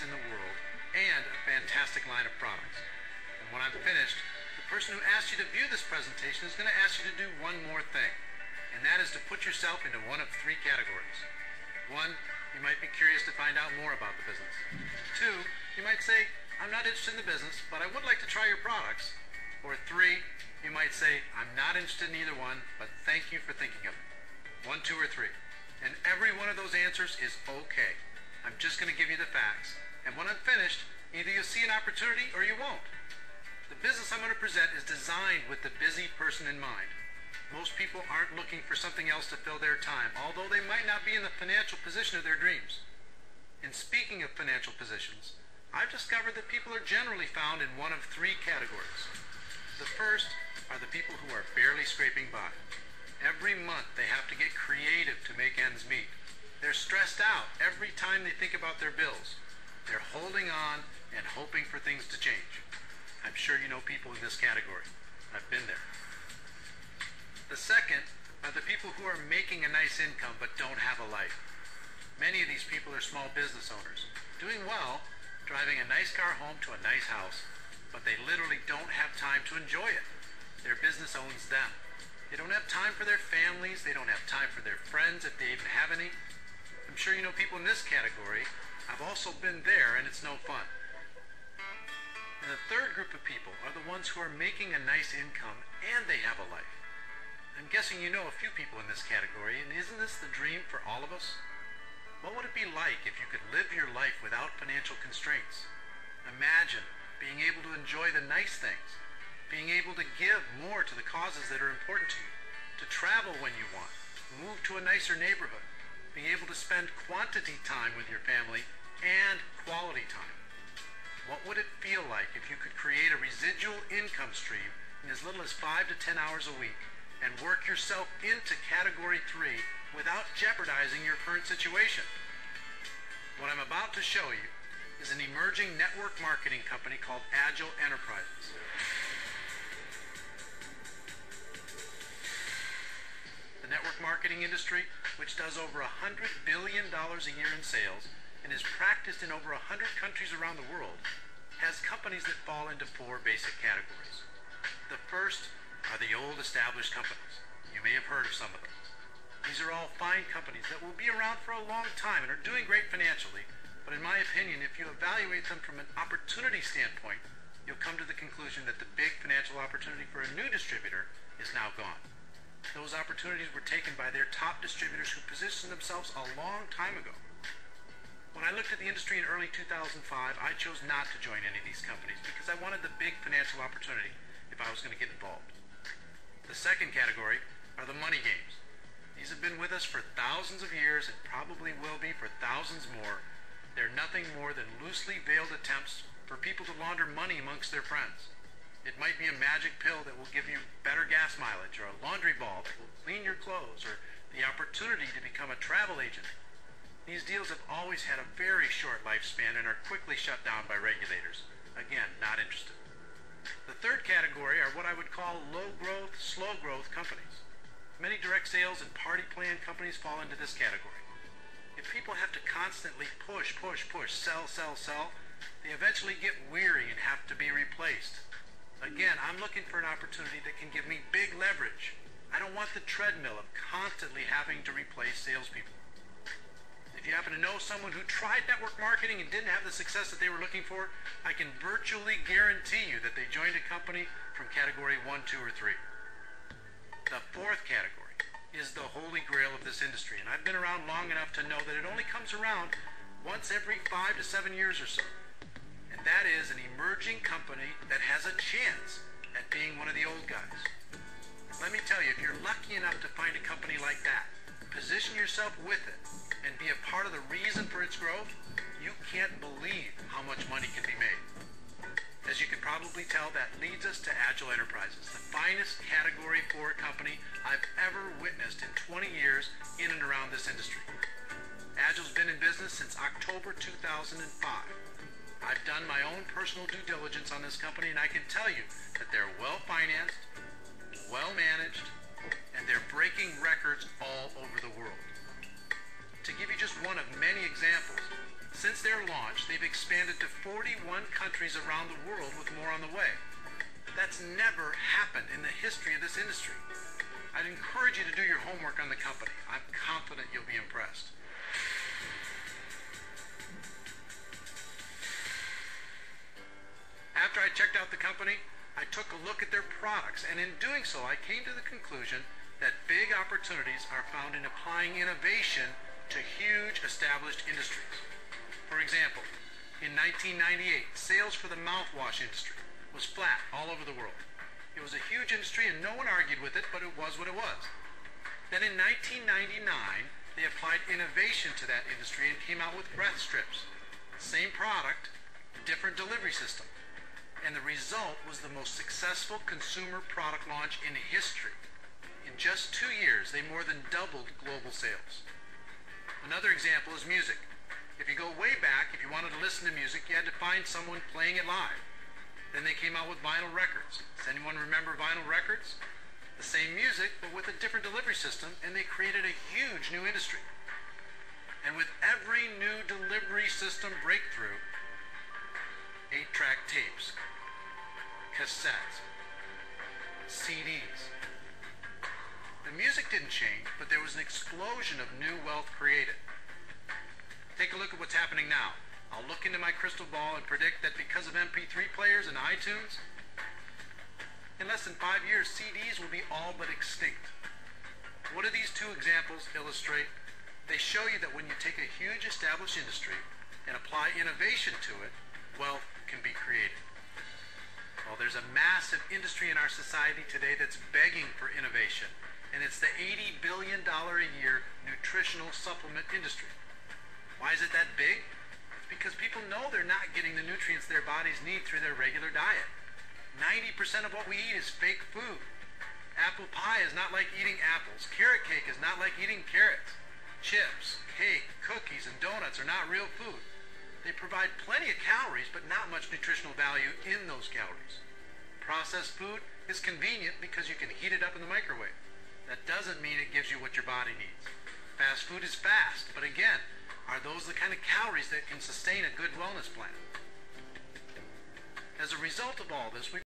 in the world and a fantastic line of products. And when I'm finished, the person who asked you to view this presentation is going to ask you to do one more thing, and that is to put yourself into one of three categories. One, you might be curious to find out more about the business. Two, you might say, I'm not interested in the business, but I would like to try your products. Or three, you might say, I'm not interested in either one, but thank you for thinking of it. One, two, or three. And every one of those answers is okay. I'm just going to give you the facts. And when I'm finished, either you'll see an opportunity or you won't. The business I'm going to present is designed with the busy person in mind. Most people aren't looking for something else to fill their time, although they might not be in the financial position of their dreams. And speaking of financial positions, I've discovered that people are generally found in one of three categories. The first are the people who are barely scraping by. Every month they have to get creative to make ends meet. They're stressed out every time they think about their bills. They're holding on and hoping for things to change. I'm sure you know people in this category. I've been there. The second are the people who are making a nice income but don't have a life. Many of these people are small business owners, doing well, driving a nice car home to a nice house, but they literally don't have time to enjoy it. Their business owns them. They don't have time for their families. They don't have time for their friends if they even have any. I'm sure you know people in this category. I've also been there, and it's no fun. And the third group of people are the ones who are making a nice income and they have a life. I'm guessing you know a few people in this category, and isn't this the dream for all of us? What would it be like if you could live your life without financial constraints? Imagine being able to enjoy the nice things, being able to give more to the causes that are important to you, to travel when you want, move to a nicer neighborhood, being able to spend quantity time with your family and quality time. What would it feel like if you could create a residual income stream in as little as 5 to 10 hours a week and work yourself into category 3 without jeopardizing your current situation? What I'm about to show you is an emerging network marketing company called Agel Enterprises. The network marketing industry, which does over $100 billion a year in sales and is practiced in over 100 countries around the world, has companies that fall into four basic categories. The first are the old established companies. You may have heard of some of them. These are all fine companies that will be around for a long time and are doing great financially, but in my opinion, if you evaluate them from an opportunity standpoint, you'll come to the conclusion that the big financial opportunity for a new distributor is now gone. Those opportunities were taken by their top distributors who positioned themselves a long time ago. When I looked at the industry in early 2005, I chose not to join any of these companies because I wanted the big financial opportunity if I was going to get involved. The second category are the money games. These have been with us for thousands of years and probably will be for thousands more. They're nothing more than loosely veiled attempts for people to launder money amongst their friends. It might be a magic pill that will give you better gas mileage, or a laundry ball that will clean your clothes, or the opportunity to become a travel agent. These deals have always had a very short lifespan and are quickly shut down by regulators. Again, not interested. The third category are what I would call low-growth, slow-growth companies. Many direct sales and party plan companies fall into this category. If people have to constantly push, sell, they eventually get weary and have to be replaced. Again, I'm looking for an opportunity that can give me big leverage. I don't want the treadmill of constantly having to replace salespeople. If you happen to know someone who tried network marketing and didn't have the success that they were looking for, I can virtually guarantee you that they joined a company from category 1, 2, or 3. The fourth category is the holy grail of this industry, and I've been around long enough to know that it only comes around once every 5 to 7 years or so. And that is an emerging company that has a chance at being one of the old guys. Let me tell you, if you're lucky enough to find a company like that, position yourself with it, and be a part of the reason for its growth, you can't believe how much money can be made. As you can probably tell, that leads us to Agel Enterprises, the finest category 4 company I've ever witnessed in 20 years in and around this industry. Agel's been in business since October 2005. I've done my own personal due diligence on this company, and I can tell you that they're well-financed, well-managed, and they're breaking records all over the world. To give you just one of many examples, Since their launch, they've expanded to 41 countries around the world with more on the way. That's never happened in the history of this industry. I'd encourage you to do your homework on the company. I'm confident you'll be impressed. After I checked out the company, I took a look at their products, and in doing so, I came to the conclusion that big opportunities are found in applying innovation to huge established industries. For example, in 1998, sales for the mouthwash industry was flat all over the world. It was a huge industry and no one argued with it, but it was what it was. Then in 1999, they applied innovation to that industry and came out with breath strips. Same product, different delivery system. And the result was the most successful consumer product launch in history. In just 2 years, they more than doubled global sales. Another example is music. If you go way back, if you wanted to listen to music, you had to find someone playing it live. Then they came out with vinyl records. Does anyone remember vinyl records? The same music, but with a different delivery system, and they created a huge new industry. And with every new delivery system breakthrough, 8-track tapes, cassettes, CDs. The music didn't change, but there was an explosion of new wealth created. Take a look at what's happening now. I'll look into my crystal ball and predict that because of MP3 players and iTunes, in less than 5 years, CDs will be all but extinct. What do these two examples illustrate? They show you that when you take a huge established industry and apply innovation to it, wealth can be created. Well, there's a massive industry in our society today that's begging for innovation, and it's the $80 billion a year nutritional supplement industry. Why is it that big? It's because people know they're not getting the nutrients their bodies need through their regular diet. 90% of what we eat is fake food. Apple pie is not like eating apples. Carrot cake is not like eating carrots. Chips, cake, cookies, and donuts are not real food. They provide plenty of calories, but not much nutritional value in those calories. Processed food is convenient because you can heat it up in the microwave. That doesn't mean it gives you what your body needs. Fast food is fast, but again, are those the kind of calories that can sustain a good wellness plan? As a result of all this, we